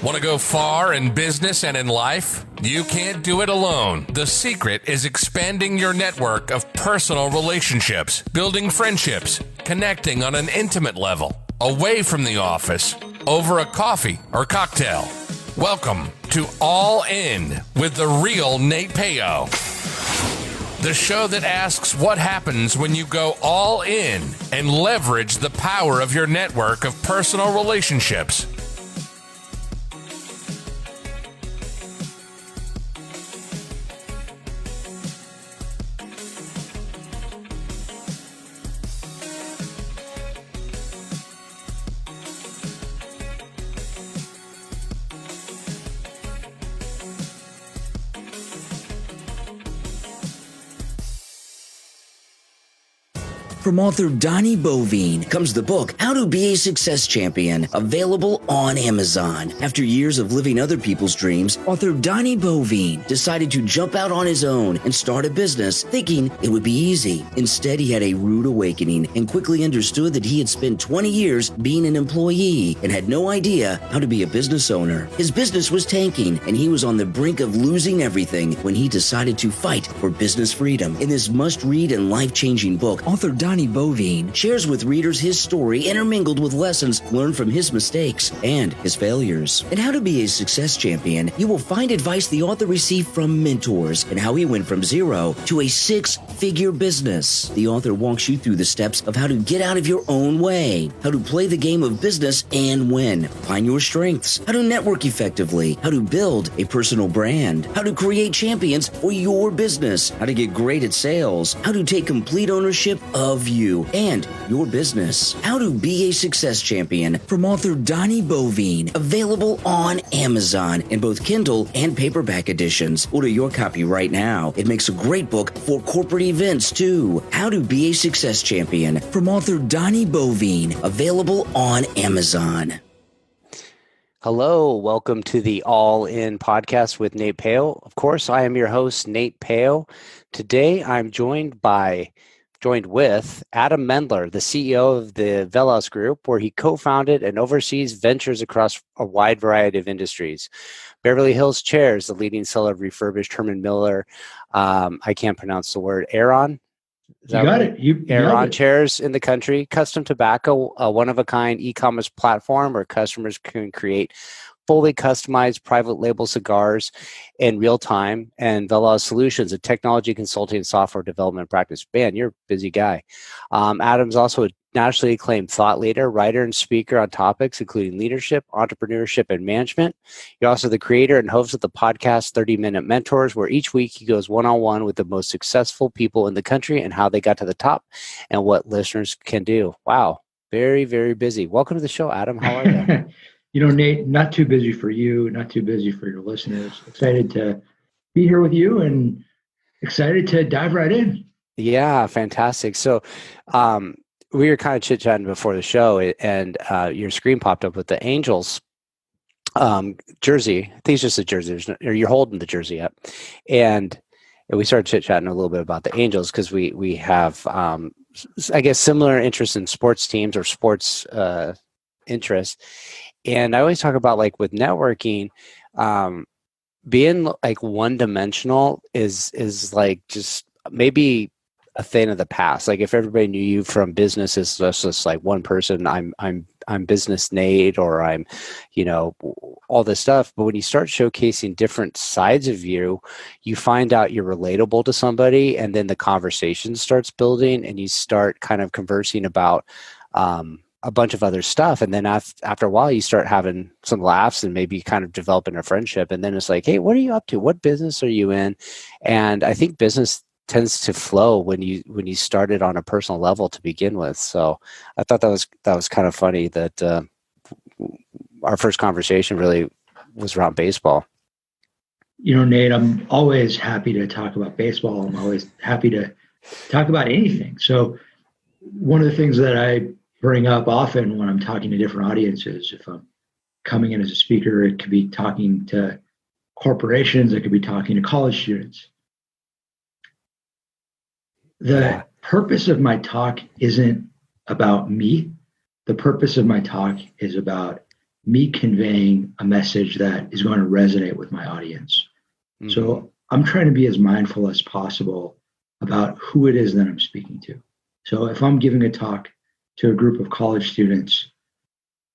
Want to go far in business and in life? You can't do it alone. The secret is expanding your network of personal relationships, building friendships, connecting on an intimate level, away from the office, over a coffee or cocktail. Welcome to All In with the real Nate Payo. The show that asks what happens when you go all in and leverage the power of your network of personal relationships. From author Donnie Bovine comes the book, How to Be a Success Champion, available on Amazon. After years of living other people's dreams, author Donnie Bovine decided to jump out on his own and start a business, thinking it would be easy. Instead, he had a rude awakening and quickly understood that he had spent 20 years being an employee and had no idea how to be a business owner. His business was tanking, and he was on the brink of losing everything when he decided to fight for business freedom. In this must-read and life-changing book, author Donnie Bovine shares with readers his story intermingled with lessons learned from his mistakes and his failures. In How to Be a Success Champion, you will find advice the author received from mentors and how he went from zero to a six-figure business. The author walks you through the steps of how to get out of your own way, how to play the game of business and win, find your strengths, how to network effectively, how to build a personal brand, how to create champions for your business, how to get great at sales, how to take complete ownership of you and your business. How to Be a Success Champion from author Donnie Bovine, available on Amazon in both Kindle and paperback editions. Order your copy right now. It makes a great book for corporate events too. How to Be a Success Champion from author Donnie Bovine, available on Amazon. Hello, welcome to the All In podcast with Nate Payo. Of course, I am your host, Nate Payo. Today, I'm joined with Adam Mendler, the CEO of the Velos Group, where he co-founded and oversees ventures across a wide variety of industries. Beverly Hills Chairs, the leading seller of refurbished Herman Miller, I can't pronounce the word, Aeron. You got it. You Aeron chairs in the country. Custom Tobacco, a one-of-a-kind e-commerce platform where customers can create fully customized private label cigars in real time, and Velos Solutions, a technology consulting and software development practice. Man, you're a busy guy. Adam's also a nationally acclaimed thought leader, writer, and speaker on topics including leadership, entrepreneurship, and management. You're also the creator and host of the podcast 30-Minute Mentors, where each week he goes one-on-one with the most successful people in the country and how they got to the top and what listeners can do. Wow. Very, very busy. Welcome to the show, Adam. How are you? You know, Nate, not too busy for you, not too busy for your listeners. Excited to be here with you and excited to dive right in. Yeah, fantastic. So we were kind of chit-chatting before the show, and your screen popped up with the Angels jersey. I think it's just a jersey. Or you're holding the jersey up. And we started chit-chatting a little bit about the Angels because we have, I guess, similar interests in sports teams or sports interests. And I always talk about, like, with networking, being like one-dimensional is like just maybe a thing of the past. Like, if everybody knew you from business as just like one person, I'm business Nate, or I'm, all this stuff. But when you start showcasing different sides of you, you find out you're relatable to somebody, and then the conversation starts building, and you start kind of conversing about a bunch of other stuff. And then after a while, you start having some laughs and maybe kind of developing a friendship. And then it's like, hey, what are you up to? What business are you in? And I think business tends to flow when you start it on a personal level to begin with. So I thought that was kind of funny that our first conversation really was around baseball. You know, Nate, I'm always happy to talk about baseball. I'm always happy to talk about anything. So one of the things that I bring up often when I'm talking to different audiences, if I'm coming in as a speaker, it could be talking to corporations, it could be talking to college students. The purpose of my talk isn't about me. The purpose of my talk is about me conveying a message that is going to resonate with my audience. Mm-hmm. So I'm trying to be as mindful as possible about who it is that I'm speaking to. So if I'm giving a talk to a group of college students,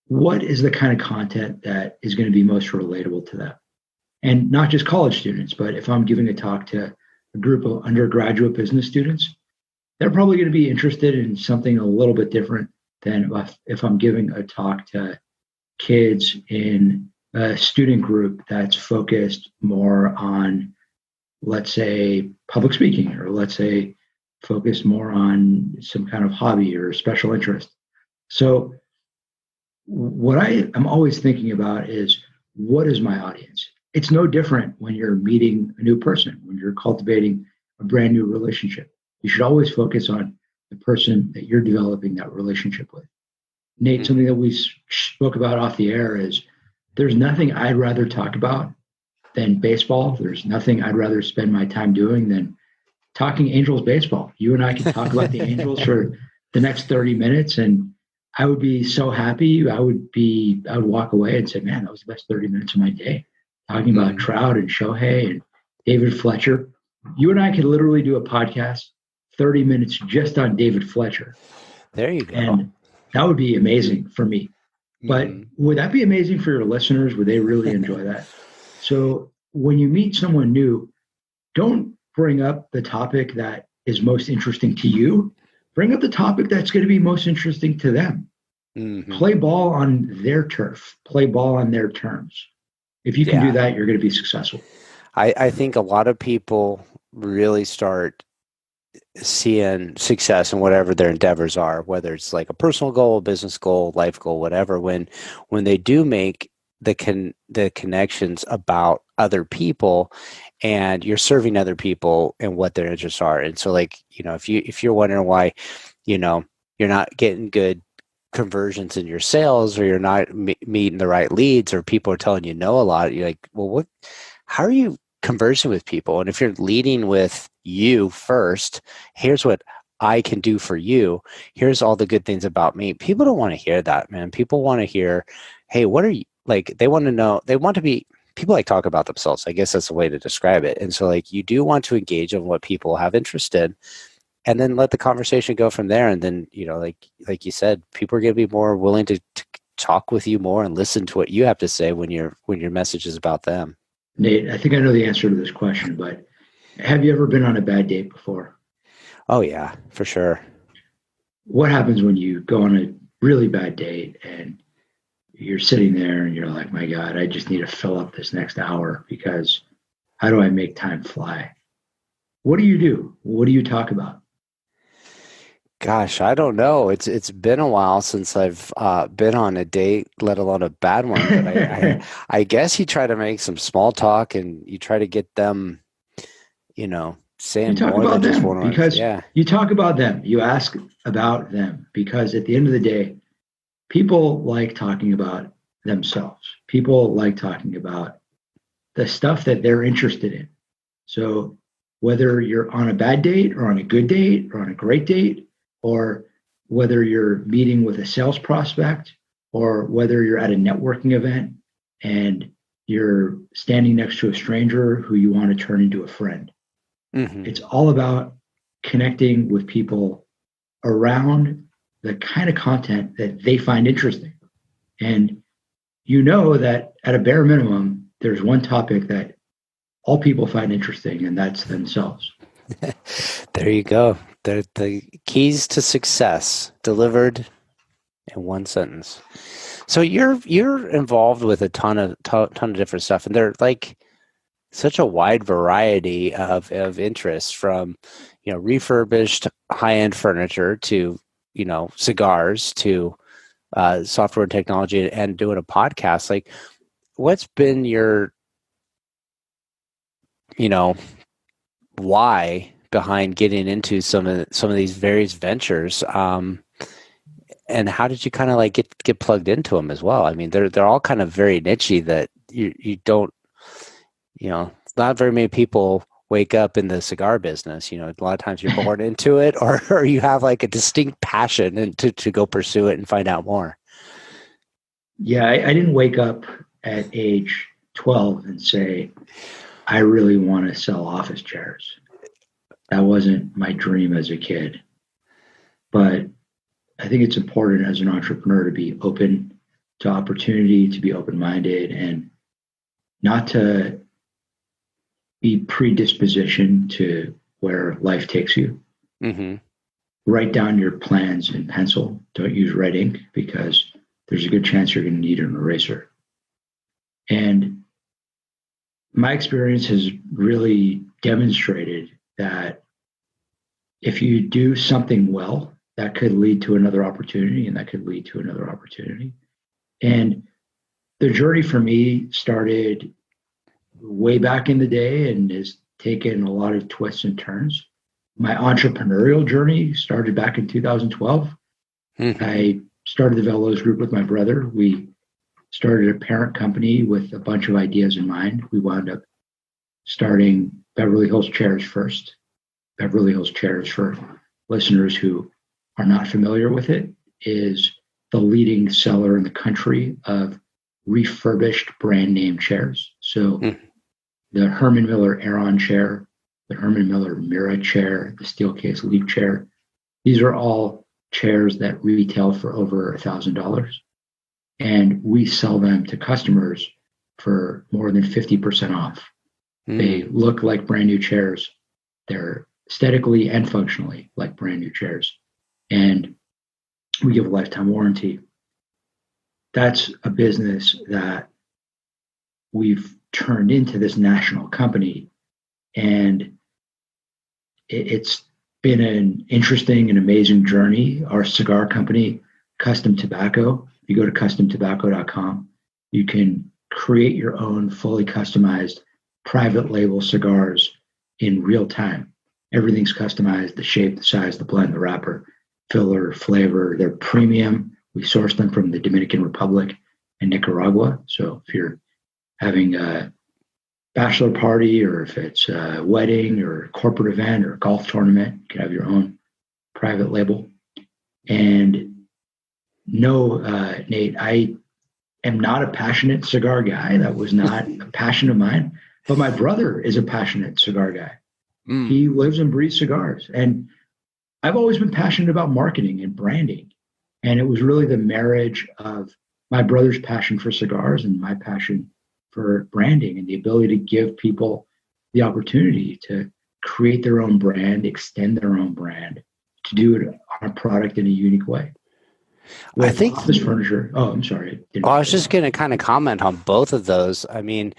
what is the kind of content that is going to be most relatable to them? And not just college students, but if I'm giving a talk to a group of undergraduate business students, they're probably going to be interested in something a little bit different than if I'm giving a talk to kids in a student group that's focused more on, let's say, public speaking, or let's say focused more on some kind of hobby or special interest. So what I am always thinking about is, what is my audience? It's no different when you're meeting a new person, when you're cultivating a brand new relationship. You should always focus on the person that you're developing that relationship with. Nate, something that we spoke about off the air is, there's nothing I'd rather talk about than baseball. There's nothing I'd rather spend my time doing than talking Angels baseball. You and I could talk about the Angels for the next 30 minutes, and I would be so happy. I would walk away and say, man, that was the best 30 minutes of my day, talking about Trout and Shohei and David Fletcher. You and I could literally do a podcast, 30 minutes just on David Fletcher. There you go. And that would be amazing for me. But would that be amazing for your listeners? Would they really enjoy that? So when you meet someone new, don't bring up the topic that is most interesting to you. Bring up the topic that's going to be most interesting to them. Mm-hmm. Play ball on their turf. Play ball on their terms. If you can do that, you're going to be successful. I think a lot of people really start seeing success in whatever their endeavors are, whether it's like a personal goal, a business goal, life goal, whatever, when they do make the connections about other people, and you're serving other people and what their interests are. And so, like, if you're wondering why, you're not getting good conversions in your sales, or you're not meeting the right leads, or people are telling you no a lot, you're like, well, how are you conversing with people? And if you're leading with you first, here's what I can do for you, here's all the good things about me. People don't want to hear that, man. People want to hear, hey, what are you like? They want to know, people like talk about themselves. I guess that's a way to describe it. And so, like, you do want to engage on what people have interest in, and then let the conversation go from there. And then, like you said, people are going to be more willing to talk with you more and listen to what you have to say when your message is about them. Nate, I think I know the answer to this question, but have you ever been on a bad date before? Oh yeah, for sure. What happens when you go on a really bad date and you're sitting there and you're like, my God, I just need to fill up this next hour, because how do I make time fly? What do you do? What do you talk about? Gosh, I don't know. It's been a while since I've been on a date, let alone a bad one. But I guess you try to make some small talk, and you try to get them, saying more than just one word. Because you talk about them. You ask about them, because at the end of the day, people like talking about themselves. People like talking about the stuff that they're interested in. So whether you're on a bad date or on a good date or on a great date, or whether you're meeting with a sales prospect, or whether you're at a networking event and you're standing next to a stranger who you want to turn into a friend. Mm-hmm. It's all about connecting with people around the kind of content that they find interesting. And that at a bare minimum, there's one topic that all people find interesting, and that's themselves. There you go. The keys to success delivered in one sentence. So you're involved with a ton of different stuff, and they're like such a wide variety of interests, from refurbished high-end furniture to cigars to software and technology, and doing a podcast. Like, what's been your why behind getting into some of these various ventures, and how did you kind of like get plugged into them as well? I mean, they're all kind of very nichey that you don't, not very many people wake up in the cigar business. A lot of times you're born into it, or you have like a distinct passion and to go pursue it and find out more. Yeah, I didn't wake up at age 12 and say, I really want to sell office chairs. That wasn't my dream as a kid. But I think it's important as an entrepreneur to be open to opportunity, to be open minded, and not to be predispositioned to where life takes you. Mm-hmm. Write down your plans in pencil. Don't use red ink because there's a good chance you're going to need an eraser. And my experience has really demonstrated that if you do something well, that could lead to another opportunity, and that could lead to another opportunity. And the journey for me started way back in the day and has taken a lot of twists and turns. My entrepreneurial journey started back in 2012. Mm-hmm. I started the Velos Group with my brother. We started a parent company with a bunch of ideas in mind. We wound up starting Beverly Hills Chairs first. Beverly Hills Chairs, for listeners who are not familiar with it, is the leading seller in the country of refurbished brand name chairs. So the Herman Miller Aeron chair, the Herman Miller Mira chair, the Steelcase Leap chair, these are all chairs that retail for over $1,000. And we sell them to customers for more than 50% off. They look like brand new chairs. They're aesthetically and functionally like brand new chairs. And we give a lifetime warranty. That's a business that we've turned into this national company. And it's been an interesting and amazing journey. Our cigar company, Custom Tobacco, if you go to customtobacco.com, you can create your own fully customized private label cigars in real time. Everything's customized: the shape, the size, the blend, the wrapper, filler, flavor. They're premium. We source them from the Dominican Republic and Nicaragua. So if you're having a bachelor party, or if it's a wedding or a corporate event or a golf tournament, you can have your own private label. And no, Nate, I am not a passionate cigar guy. That was not a passion of mine. But my brother is a passionate cigar guy. He lives and breathes cigars. And I've always been passionate about marketing and branding. And it was really the marriage of my brother's passion for cigars and my passion for branding, and the ability to give people the opportunity to create their own brand, extend their own brand, to do it on a product in a unique way. With I think office furniture. Oh, I'm sorry. I was just going to kind of comment on both of those. I mean,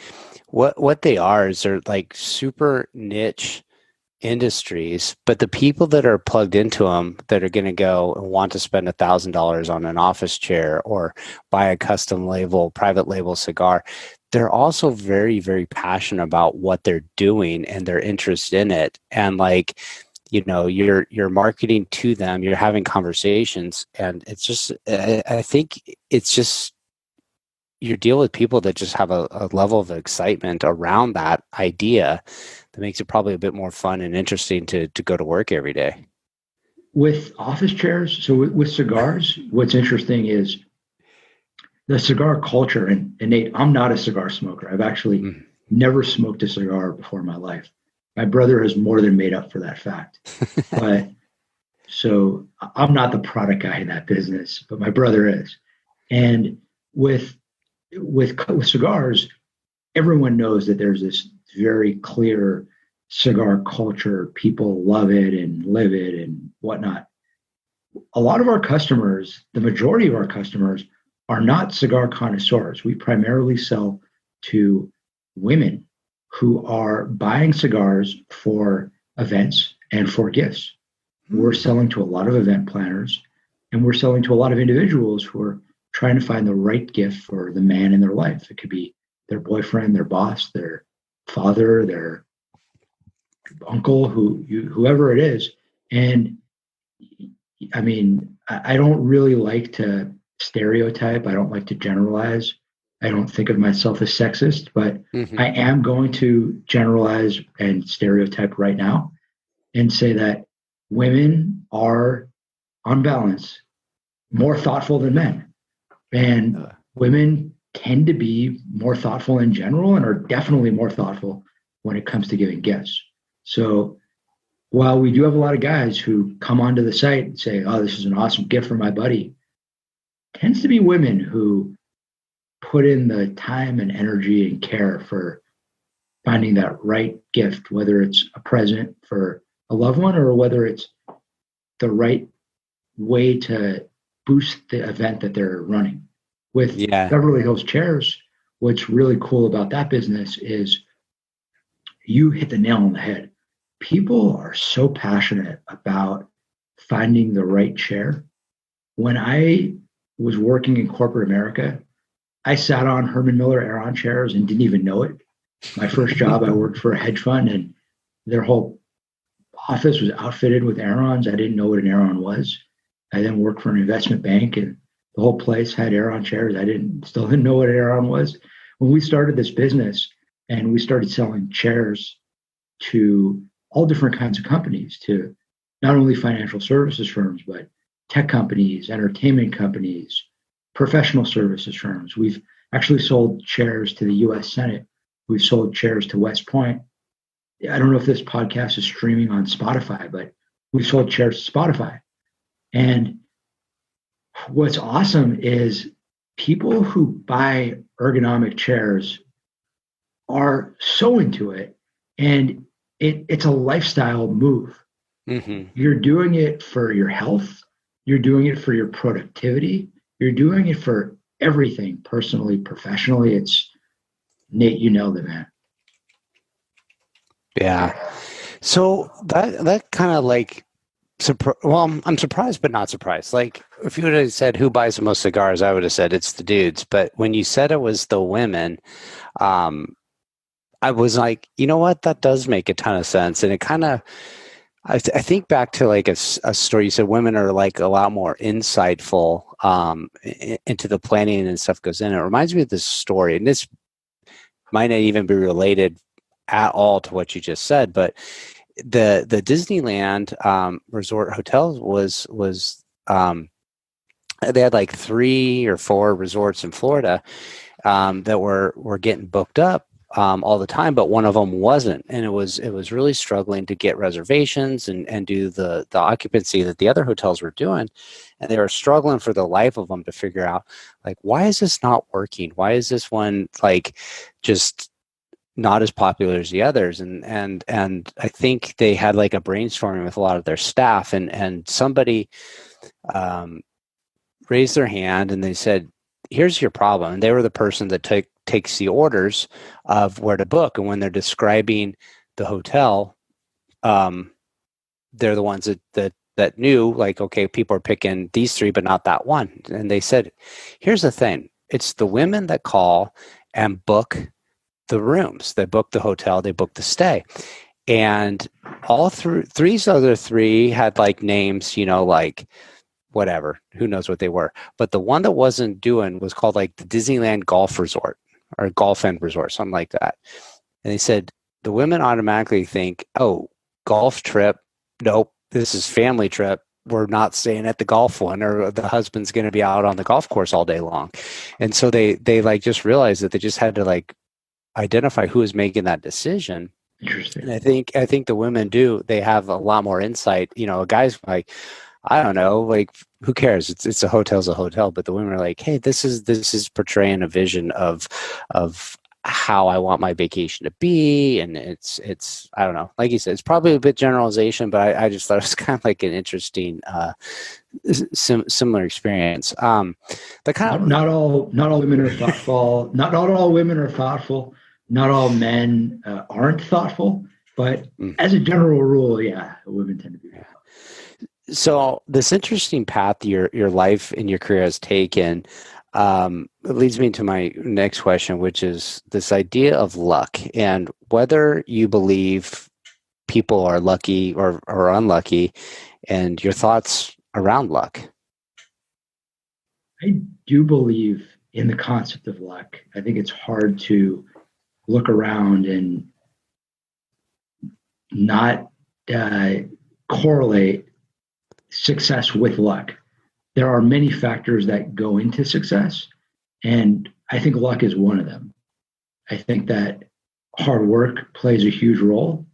what they are is they're like super niche industries, but the people that are plugged into them that are going to go and want to spend $1,000 on an office chair or buy a custom label, private label cigar, they're also very, very passionate about what they're doing and their interest in it. And like, you know, you're marketing to them, you're having conversations, and it's just, I think it's just, you deal with people that just have a level of excitement around that idea that makes it probably a bit more fun and interesting to go to work every day. With office chairs, so with cigars, what's interesting is the cigar culture. And Nate, I'm not a cigar smoker. I've actually never smoked a cigar before in my life. My brother has more than made up for that fact. But so I'm not the product guy in that business, but my brother is. And with cigars, everyone knows that there's this very clear cigar culture. People love it and live it and whatnot. A lot of our customers, the majority of our customers, are not cigar connoisseurs. We primarily sell to women who are buying cigars for events and for gifts. We're selling to a lot of event planners, and we're selling to a lot of individuals who are trying to find the right gift for the man in their life. It could be their boyfriend, their boss, their father, their uncle, whoever it is. And I mean, I don't really like to stereotype. I don't like to generalize. I don't think of myself as sexist, but I am going to generalize and stereotype right now and say that women are, on balance, more thoughtful than men. And women tend to be more thoughtful in general and are definitely more thoughtful when it comes to giving gifts. So while we do have a lot of guys who come onto the site and say, oh, this is an awesome gift for my buddy, tends to be women who put in the time and energy and care for finding that right gift, whether it's a present for a loved one or whether it's the right way to boost the event that they're running. With Yeah. Beverly Hills Chairs, what's really cool about that business is you hit the nail on the head. People are so passionate about finding the right chair. When I was working in corporate America, I sat on Herman Miller Aeron chairs and didn't even know it. My first job, I worked for a hedge fund and their whole office was outfitted with Aerons. I didn't know what an Aeron was. I then worked for an investment bank and the whole place had Aeron chairs. I still didn't know what an Aeron was. When we started this business and we started selling chairs to all different kinds of companies, to not only financial services firms, but tech companies, entertainment companies, professional services firms. We've actually sold chairs to the US Senate. We've sold chairs to West Point. I don't know if this podcast is streaming on Spotify, but we've sold chairs to Spotify. And what's awesome is people who buy ergonomic chairs are so into it. And it's a lifestyle move. Mm-hmm. You're doing it for your health. You're doing it for your productivity. You're doing it for everything, personally, professionally. It's Nate, you nailed it, man. Yeah. So that kind of like, well, I'm surprised, but not surprised. Like if you would have said who buys the most cigars, I would have said it's the dudes. But when you said it was the women, I was like, you know what? That does make a ton of sense. And it kind of, I think back to like a story. You said women are like a lot more insightful into the planning and stuff goes in. It reminds me of this story, and this might not even be related at all to what you just said, but the Disneyland resort hotel was they had like 3 or 4 resorts in Florida that were getting booked up all the time, but one of them wasn't, and it was really struggling to get reservations and do the occupancy that the other hotels were doing, and they were struggling for the life of them to figure out like, why is this not working? Why is this one like just not as popular as the others? And I think they had like a brainstorming with a lot of their staff, and somebody raised their hand and they said, here's your problem. And they were the person that takes the orders of where to book. And when they're describing the hotel, they're the ones that knew, like, okay, people are picking these 3, but not that one. And they said, here's the thing. It's the women that call and book the rooms. They book the hotel, they book the stay. And all through these other 3 had like names, like whatever, who knows what they were. But the one that wasn't doing was called like the Disneyland Golf Resort or Golf End Resort, something like that. And they said the women automatically think, oh, golf trip. Nope, this is family trip. We're not staying at the golf one, or the husband's going to be out on the golf course all day long. And so they like just realized that they just had to like identify who is making that decision. Interesting. And I think the women they have a lot more insight. Guys like, I don't know, like who cares? It's a hotel, but the women are like, hey, this is portraying a vision of how I want my vacation to be, and it's I don't know, like you said, it's probably a bit generalization, but I just thought it was kind of like an interesting similar experience. The kind of not all women are thoughtful. Not all women are thoughtful. Not all men aren't thoughtful. But as a general rule, yeah, women tend to be. So this interesting path your life and your career has taken, it leads me to my next question, which is this idea of luck and whether you believe people are lucky or unlucky, and your thoughts around luck. I do believe in the concept of luck. I think it's hard to look around and not correlate success with luck. There are many factors that go into success, And I think luck is one of them. I think that hard work plays a huge role.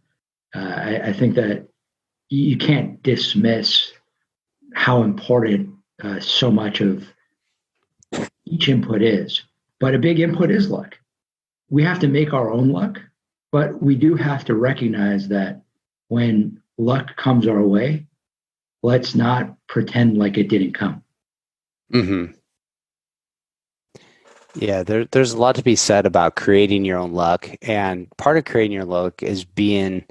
I think that you can't dismiss how important so much of each input is. But a big input is luck. We have to make our own luck, but we do have to recognize that when luck comes our way, let's not pretend like it didn't come. Mm-hmm. Yeah, there's a lot to be said about creating your own luck. And part of creating your luck is being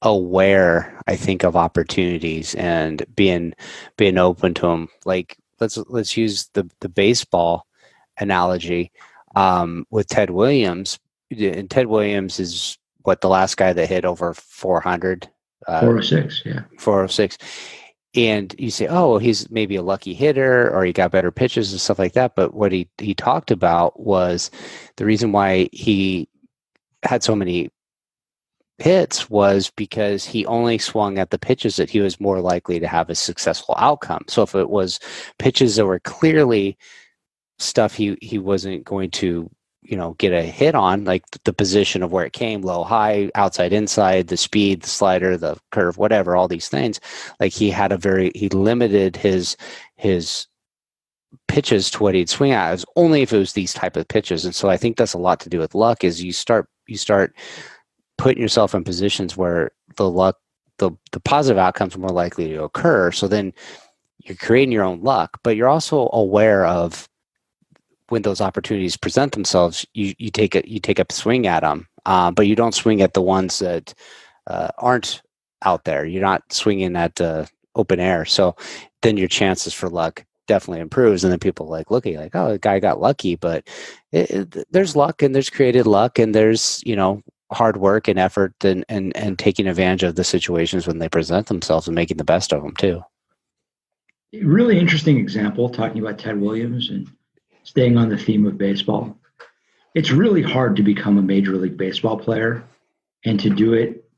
aware, I think, of opportunities and being open to them. Like let's use the baseball analogy with Ted Williams. And Ted Williams is what, the last guy that hit over 400, 406, yeah, 406. And you say, oh, well, he's maybe a lucky hitter or he got better pitches and stuff like that. But what he talked about was the reason why he had so many hits was because he only swung at the pitches that he was more likely to have a successful outcome. So if it was pitches that were clearly stuff he wasn't going to, get a hit on, like the position of where it came, low, high, outside, inside, the speed, the slider, the curve, whatever, all these things, like he limited his pitches to what he'd swing at. It was only if it was these type of pitches. And so I think that's a lot to do with luck, is you start putting yourself in positions where the positive outcomes are more likely to occur. So then you're creating your own luck, but you're also aware of when those opportunities present themselves, you take a swing at them, but you don't swing at the ones that aren't out there. You're not swinging at open air. So then your chances for luck definitely improves. And then people look at you like, oh, the guy got lucky, but there's luck and there's created luck and there's, hard work and effort and taking advantage of the situations when they present themselves and making the best of them too. Really interesting example, talking about Ted Williams and staying on the theme of baseball. It's really hard to become a Major League Baseball player and to do it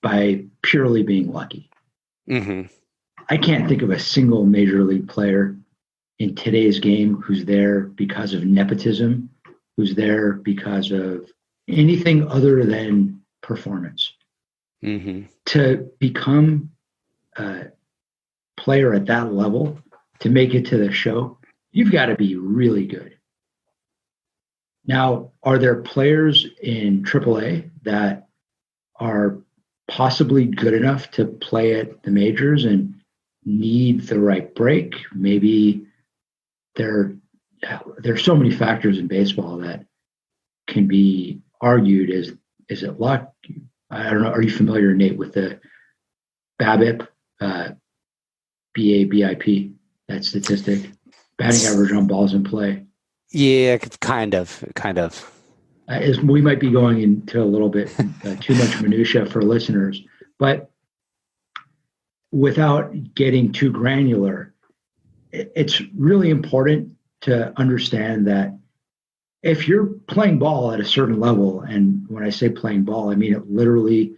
by purely being lucky. Mm-hmm. I can't think of a single Major League player in today's game who's there because of nepotism, who's there because of anything other than performance. Mm-hmm. To become a player at that level, to make it to the show, you've got to be really good. Now, are there players in AAA that are possibly good enough to play at the majors and need the right break? Maybe there's so many factors in baseball that can be argued. Is it luck? I don't know. Are you familiar, Nate, with the BABIP, BABIP, that statistic? Batting average on balls in play. Yeah, kind of. We might be going into a little bit too much minutia for listeners, but without getting too granular, it's really important to understand that if you're playing ball at a certain level, and when I say playing ball, I mean it literally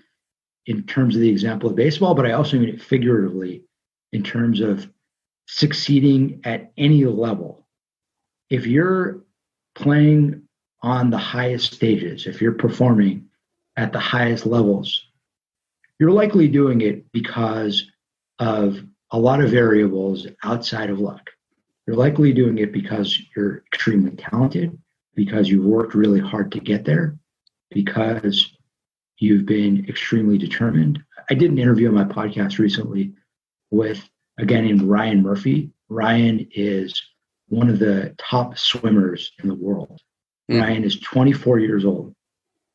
in terms of the example of baseball, but I also mean it figuratively in terms of succeeding at any level. If you're playing on the highest stages, if you're performing at the highest levels, you're likely doing it because of a lot of variables outside of luck. You're likely doing it because you're extremely talented, because you've worked really hard to get there, because you've been extremely determined. I did an interview on my podcast recently with a guy named Ryan Murphy. Ryan is one of the top swimmers in the world. Mm-hmm. Ryan is 24 years old.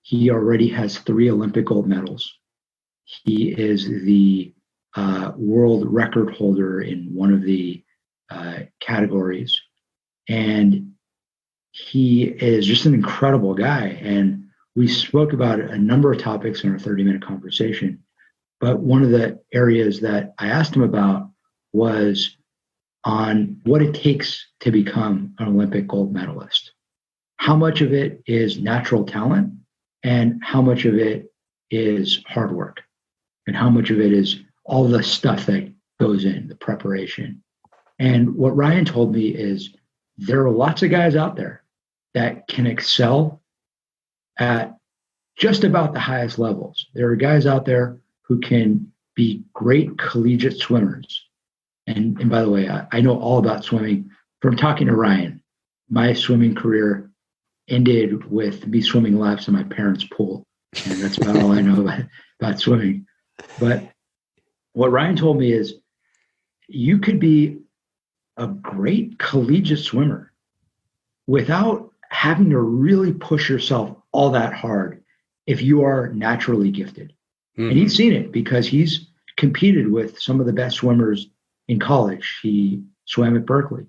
He already has 3 Olympic gold medals. He is the world record holder in one of the categories. And he is just an incredible guy. And we spoke about a number of topics in our 30-minute conversation. But one of the areas that I asked him about was on what it takes to become an Olympic gold medalist. How much of it is natural talent and how much of it is hard work and how much of it is all the stuff that goes in, the preparation. And what Ryan told me is there are lots of guys out there that can excel at just about the highest levels. There are guys out there who can be great collegiate swimmers. And by the way, I know all about swimming from talking to Ryan. My swimming career ended with me swimming laps in my parents' pool. And that's about all I know about swimming. But what Ryan told me is you could be a great collegiate swimmer without having to really push yourself all that hard if you are naturally gifted. And he's seen it because he's competed with some of the best swimmers in college. He swam at Berkeley.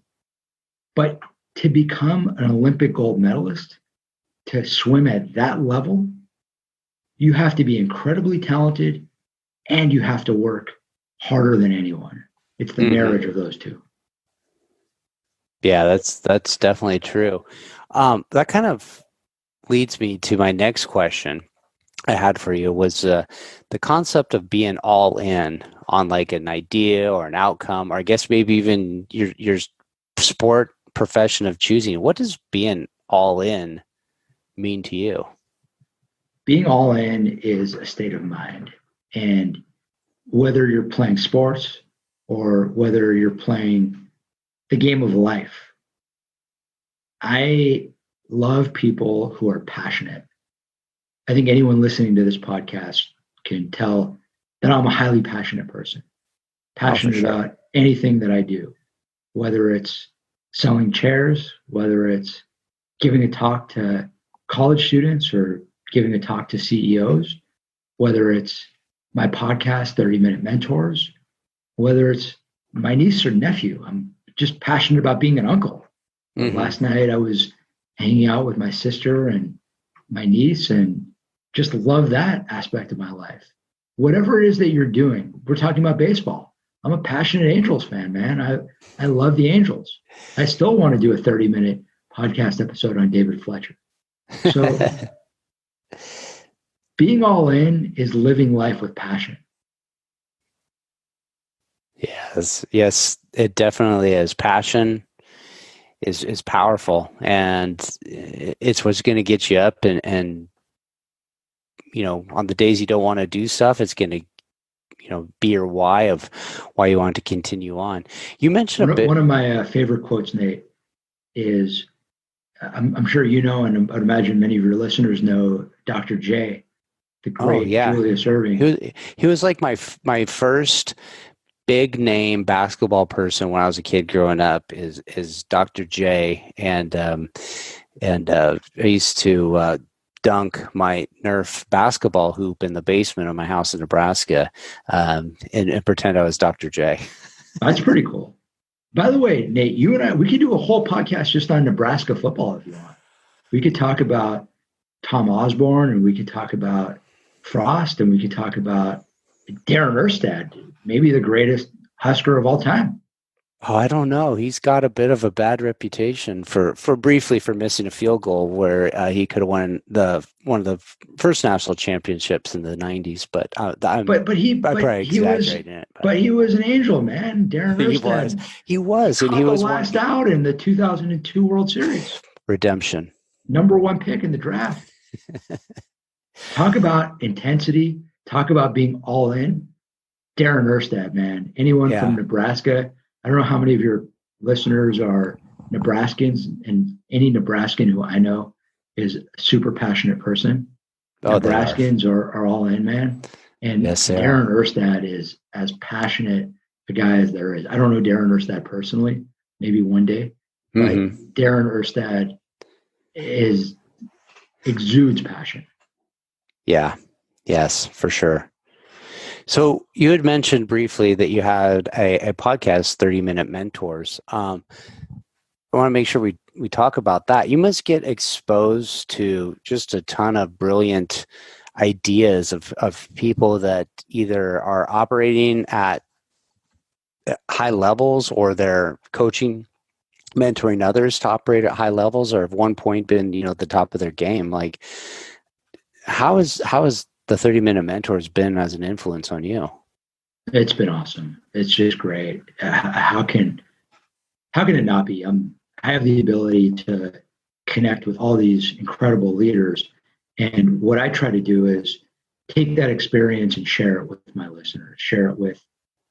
But to become an Olympic gold medalist, to swim at that level, you have to be incredibly talented and you have to work harder than anyone. It's the marriage of those two. Yeah, that's definitely true. That kind of leads me to my next question I had for you was the concept of being all in on like an idea or an outcome, or I guess maybe even your sport profession of choosing. What does being all in mean to you? Being all in is a state of mind. And whether you're playing sports or whether you're playing the game of life, I love people who are passionate. I think anyone listening to this podcast can tell that I'm a highly passionate person, passionate about anything that I do, whether it's selling chairs, whether it's giving a talk to college students or giving a talk to CEOs, whether it's my podcast, 30-Minute Mentors, whether it's my niece or nephew. I'm just passionate about being an uncle. Last night I was hanging out with my sister and my niece and just love that aspect of my life. Whatever it is that you're doing, we're talking about baseball. I'm a passionate Angels fan, man. I love the Angels. I still want to do a 30-minute podcast episode on David Fletcher. So being all in is living life with passion. Yes, it definitely is. Passion is powerful, and it's what's going to get you up and you know, on the days you don't want to do stuff, it's going to, you know, be your why of why you want to continue on. You mentioned one of my favorite quotes, Nate, is I'm sure you know, and I'd imagine many of your listeners know Dr. J, the great Julius Erving. He was like my first big name basketball person when I was a kid growing up is Dr. J, and I used to dunk my Nerf basketball hoop in the basement of my house in Nebraska, and pretend I was Dr. J. That's pretty cool. By the way, Nate, you and I, we could do a whole podcast just on Nebraska football if you want. We could talk about Tom Osborne, and we could talk about Frost, and we could talk about Darren Erstad, maybe the greatest Husker of all time. Oh, I don't know. He's got a bit of a bad reputation for briefly for missing a field goal where he could have won one of the first national championships in the '90s. But he was an Angel, man. Darren Erstad. He was, and he was the last out in the 2002 World Series. Redemption. Number 1 pick in the draft. Talk about intensity. Talk about being all in. Darren Erstad, man. Anyone from Nebraska. I don't know how many of your listeners are Nebraskans, and any Nebraskan who I know is a super passionate person. Nebraskans are all in, man. And Darren Erstad is as passionate a guy as there is. I don't know Darren Erstad personally, maybe one day, but Darren Erstad exudes passion. Yeah. Yes, for sure. So you had mentioned briefly that you had a podcast, 30-Minute Mentors. I want to make sure we talk about that. You must get exposed to just a ton of brilliant ideas of people that either are operating at high levels or they're coaching, mentoring others to operate at high levels, or at one point been, you know, at the top of their game. Like, how is the 30-Minute Mentors been as an influence on you? It's been awesome. It's just great. How can it not be? I'm I have the ability to connect with all these incredible leaders. And what I try to do is take that experience and share it with my listeners, share it with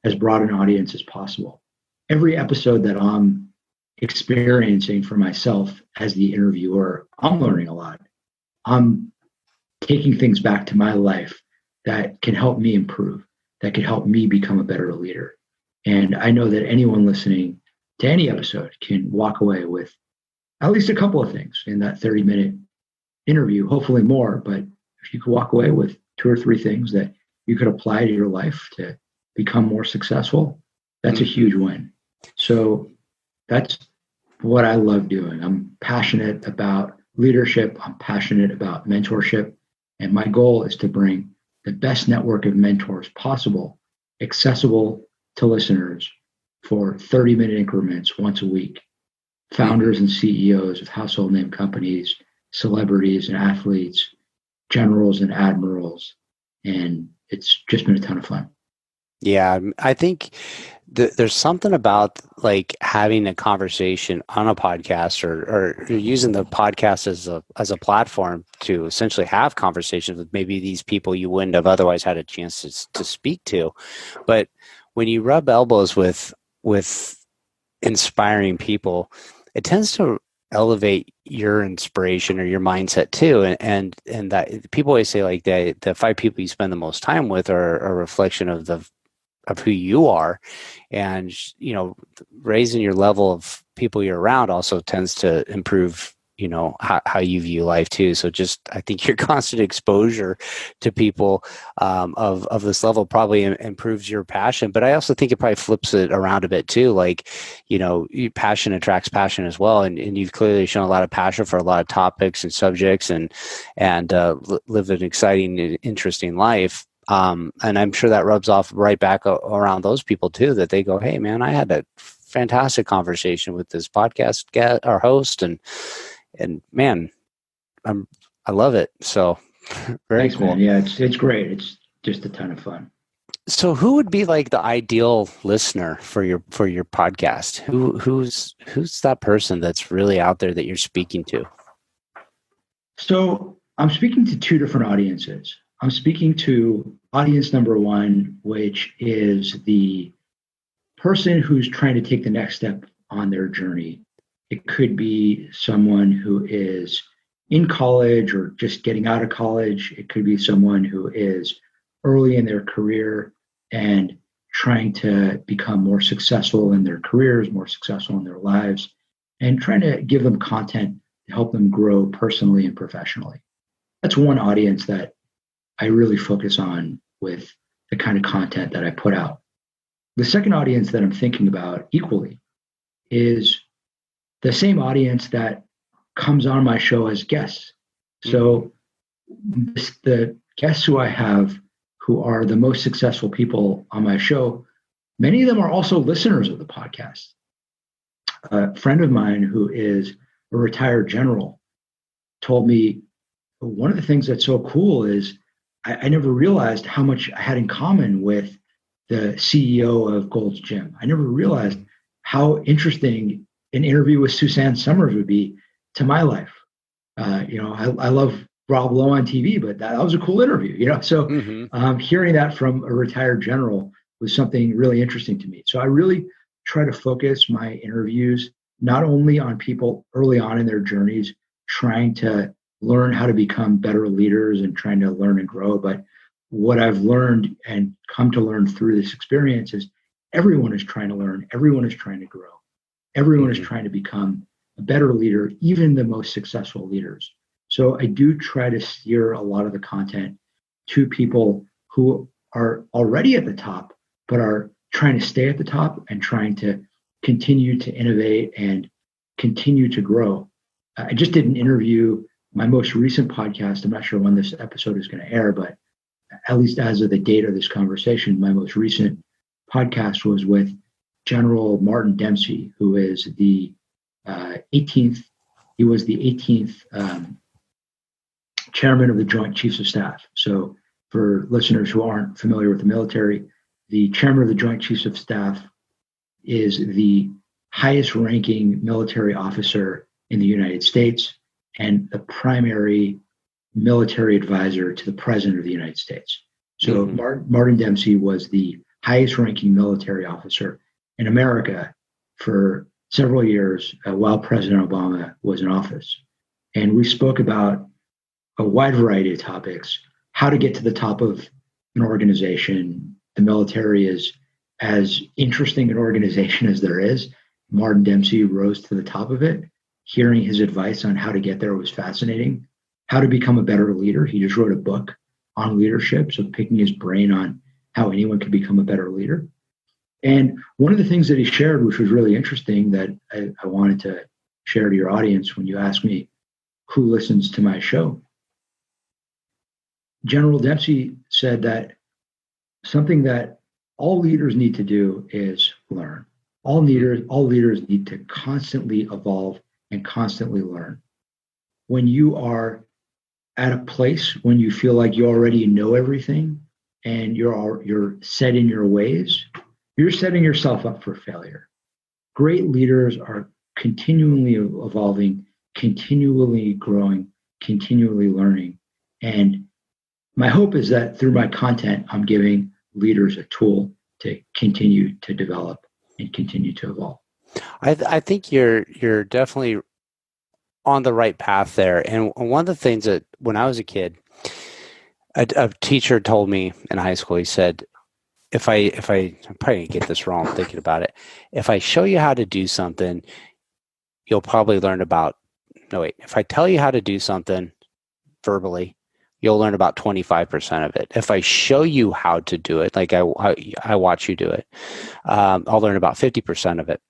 as broad an audience as possible. Every episode that I'm experiencing for myself as the interviewer, I'm learning a lot. I'm taking things back to my life that can help me improve, that can help me become a better leader. And I know that anyone listening to any episode can walk away with at least a couple of things in that 30-minute interview, hopefully more. But if you could walk away with 2 or 3 things that you could apply to your life to become more successful, that's a huge win. So that's what I love doing. I'm passionate about leadership. I'm passionate about mentorship. And my goal is to bring the best network of mentors possible, accessible to listeners for 30-minute increments once a week. Founders and CEOs of household name companies, celebrities and athletes, generals and admirals. And it's just been a ton of fun. Yeah, I think there's something about like having a conversation on a podcast or using the podcast as a platform to essentially have conversations with maybe these people you wouldn't have otherwise had a chance to speak to. But when you rub elbows with inspiring people, it tends to elevate your inspiration or your mindset too. And that people always say like the 5 people you spend the most time with are a reflection of who you are. And raising your level of people you're around also tends to improve how you view life too. So just I think your constant exposure to people of this level probably improves your passion, but I also think it probably flips it around a bit too. Like passion attracts passion as well, and you've clearly shown a lot of passion for a lot of topics and subjects, and lived an exciting and interesting life. And I'm sure that rubs off right back around those people too, that they go, hey man, I had a fantastic conversation with this podcast guest or host, and man, I love it. So very Thanks, cool. Man. Yeah, it's great. It's just a ton of fun. So who would be like the ideal listener for your podcast? Who's that person that's really out there that you're speaking to? So I'm speaking to 2 different audiences. I'm speaking to audience number 1, which is the person who's trying to take the next step on their journey. It could be someone who is in college or just getting out of college. It could be someone who is early in their career and trying to become more successful in their careers, more successful in their lives, and trying to give them content to help them grow personally and professionally. That's one audience that I really focus on with the kind of content that I put out. The second audience that I'm thinking about equally is the same audience that comes on my show as guests. So the guests who I have who are the most successful people on my show, many of them are also listeners of the podcast. A friend of mine who is a retired general told me one of the things that's so cool is I never realized how much I had in common with the CEO of Gold's Gym. I never realized how interesting an interview with Suzanne Summers would be to my life. I love Rob Lowe on TV, but that was a cool interview, So hearing that from a retired general was something really interesting to me. So I really try to focus my interviews not only on people early on in their journeys, trying to learn how to become better leaders and trying to learn and grow, but what I've learned and come to learn through this experience is everyone is trying to learn, everyone is trying to grow, everyone is trying to become a better leader, even the most successful leaders. So I do try to steer a lot of the content to people who are already at the top, but are trying to stay at the top and trying to continue to innovate and continue to grow. I just did an interview, my most recent podcast. I'm not sure when this episode is going to air, but at least as of the date of this conversation, my most recent podcast was with General Martin Dempsey, who is the 18th. He was the 18th chairman of the Joint Chiefs of Staff. So for listeners who aren't familiar with the military, the chairman of the Joint Chiefs of Staff is the highest ranking military officer in the United States and the primary military advisor to the president of the United States. So Martin Dempsey was the highest ranking military officer in America for several years while President Obama was in office. And we spoke about a wide variety of topics, how to get to the top of an organization. The military is as interesting an organization as there is. Martin Dempsey rose to the top of it. Hearing his advice on how to get there was fascinating. How to become a better leader. He just wrote a book on leadership, so picking his brain on how anyone can become a better leader. And one of the things that he shared, which was really interesting, that I wanted to share to your audience when you ask me who listens to my show, General Dempsey said that something that all leaders need to do is learn. All leaders need to constantly evolve and constantly learn. When you are at a place when you feel like you already know everything and you're set in your ways, you're setting yourself up for failure. Great leaders are continually evolving, continually growing, continually learning. And my hope is that through my content, I'm giving leaders a tool to continue to develop and continue to evolve. I think you're definitely on the right path there. And one of the things that when I was a kid, a teacher told me in high school, he said, I'm probably gonna get this wrong thinking about it. If I show you how to do something, you'll probably learn about, if I tell you how to do something verbally, you'll learn about 25% of it. If I show you how to do it, like I watch you do it, I'll learn about 50% of it.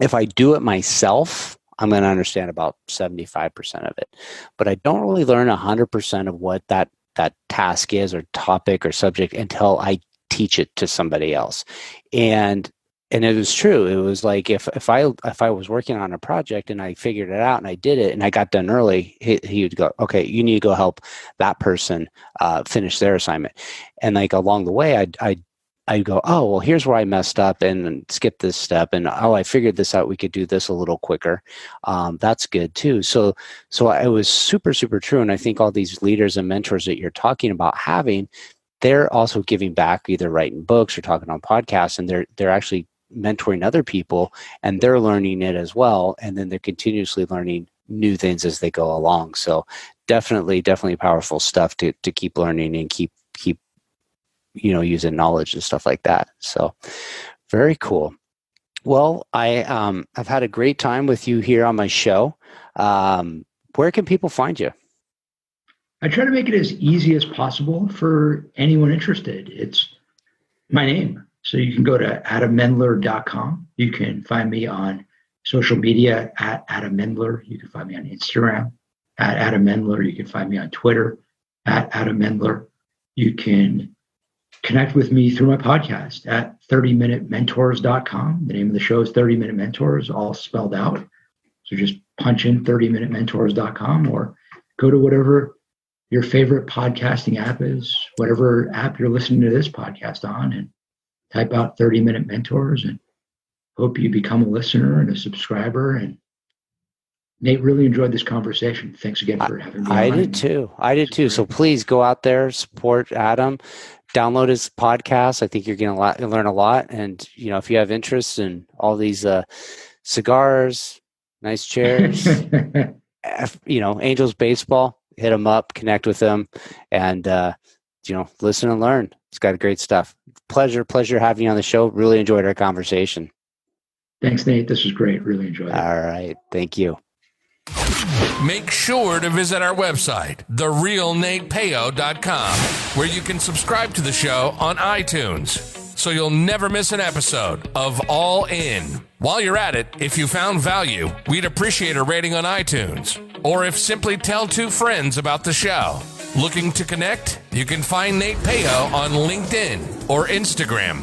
If I do it myself, I'm going to understand about 75% of it. But I don't really learn 100% of what that task is or topic or subject until I teach it to somebody else. And it was true. It was like if I was working on a project and I figured it out and I did it and I got done early, he would go, okay, you need to go help that person finish their assignment. And like along the way, I'd go, oh, well, here's where I messed up and skip this step. And, oh, I figured this out. We could do this a little quicker. That's good too. So it was super, super true. And I think all these leaders and mentors that you're talking about having, they're also giving back, either writing books or talking on podcasts, and they're actually mentoring other people and they're learning it as well. And then they're continuously learning new things as they go along. So definitely powerful stuff to keep learning and keep using knowledge and stuff like that. So very cool. Well, I've had a great time with you here on my show. Where can people find you? I try to make it as easy as possible for anyone interested. It's my name. So you can go to adammendler.com. You can find me on social media at Adam Mendler. You can find me on Instagram at Adam Mendler. You can find me on Twitter at Adam Mendler. You can connect with me through my podcast at 30minutementors.com. The name of the show is 30 Minute Mentors, all spelled out. So just punch in 30minutementors.com or go to whatever your favorite podcasting app is, whatever app you're listening to this podcast on, and type out 30 Minute Mentors, and hope you become a listener and a subscriber. And Nate, really enjoyed this conversation. Thanks again for having me on. I did too. So please go out there, support Adam, download his podcast. I think you're going to learn a lot. And, if you have interest in all these cigars, nice chairs, Angels baseball, hit him up, connect with him, and, listen and learn. It's got great stuff. Pleasure having you on the show. Really enjoyed our conversation. Thanks, Nate. This was great. Really enjoyed it. All right. Thank you. Make sure to visit our website, therealnatepeo.com, where you can subscribe to the show on iTunes, so you'll never miss an episode of All In. While you're at it, if you found value, we'd appreciate a rating on iTunes, or if simply tell 2 friends about the show. Looking to connect? You can find Nate Peo on LinkedIn or Instagram.